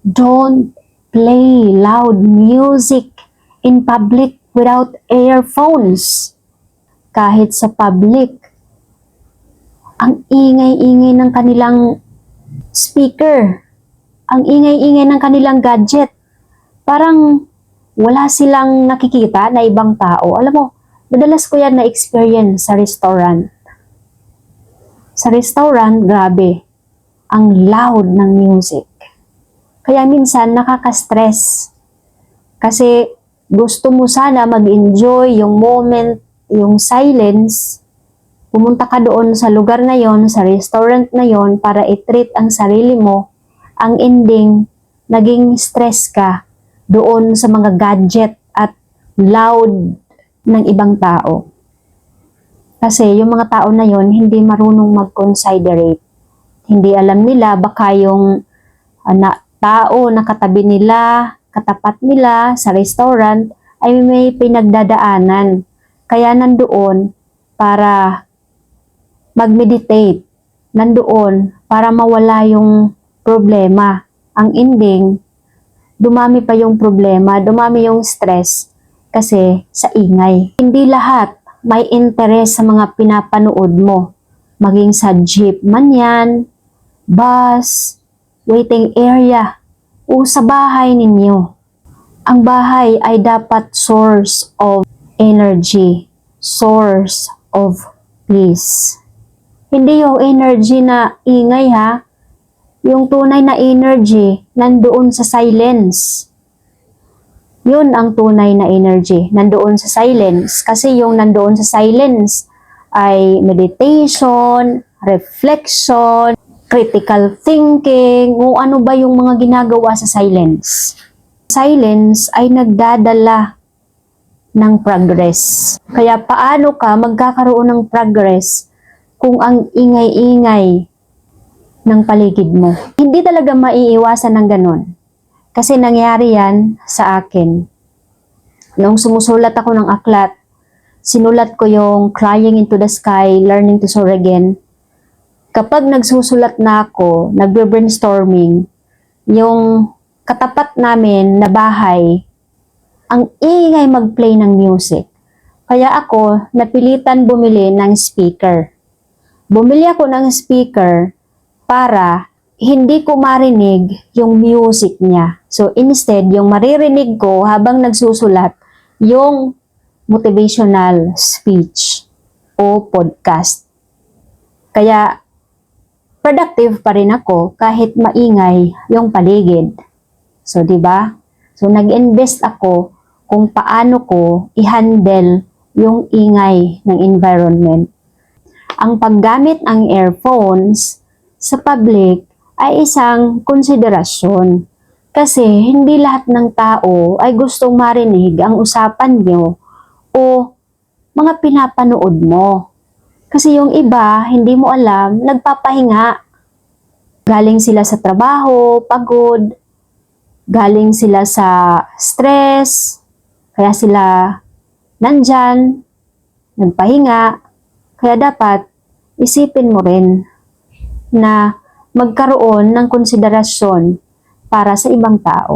Don't play loud music in public without earphones. Kahit sa public, ang ingay-ingay ng kanilang speaker, ang ingay-ingay ng kanilang gadget. Parang wala silang nakikita na ibang tao. Alam mo, madalas ko yan na-experience sa restaurant. Sa restaurant, grabe, ang loud ng music. Kaya minsan nakaka-stress. Kasi gusto mo sana mag-enjoy yung moment, yung silence. Pumunta ka doon sa lugar na yon, sa restaurant na yon para i-treat ang sarili mo. Ang ending, naging stress ka doon sa mga gadget at loud ng ibang tao. Kasi yung mga tao na yon hindi marunong mag-considerate. Hindi alam nila baka yung tao na katabi nila, katapat nila sa restaurant ay may pinagdadaanan. Kaya nandoon para mag-meditate. Nandoon para mawala yung problema. Ang ending, dumami pa yung problema, dumami yung stress kasi sa ingay. Hindi lahat may interest sa mga pinapanood mo. Maging sa jeep man yan, bus, waiting area, o sa bahay ninyo. Ang bahay ay dapat source of energy, source of peace. Hindi yung energy na ingay ha, yung tunay na energy nandoon sa silence. Yun ang tunay na energy, nandoon sa silence. Kasi yung nandoon sa silence ay meditation, reflection, critical thinking, o ano ba yung mga ginagawa sa silence. Silence ay nagdadala ng progress. Kaya paano ka magkakaroon ng progress kung ang ingay-ingay ng paligid mo? Hindi talaga maiiwasan ng ganun. Kasi nangyari yan sa akin. Noong sumusulat ako ng aklat, sinulat ko yung Crying into the Sky, Learning to Soar Again. Kapag nagsusulat na ako, nagbe-brainstorming, yung katapat namin na bahay, ang ingay mag-play ng music. Kaya ako, napilitan bumili ng speaker. Bumili ako ng speaker para hindi ko marinig yung music niya. So instead, yung maririnig ko habang nagsusulat, yung motivational speech o podcast. Kaya productive pa rin ako kahit maingay yung paligid. So, di ba? So, nag-invest ako kung paano ko i-handle yung ingay ng environment. Ang paggamit ng earphones sa public ay isang konsiderasyon. Kasi hindi lahat ng tao ay gustong marinig ang usapan nyo o mga pinapanood mo. Kasi yung iba, hindi mo alam, nagpapahinga. Galing sila sa trabaho, pagod, galing sila sa stress, kaya sila nandyan, nagpahinga. Kaya dapat isipin mo rin na magkaroon ng konsiderasyon para sa ibang tao.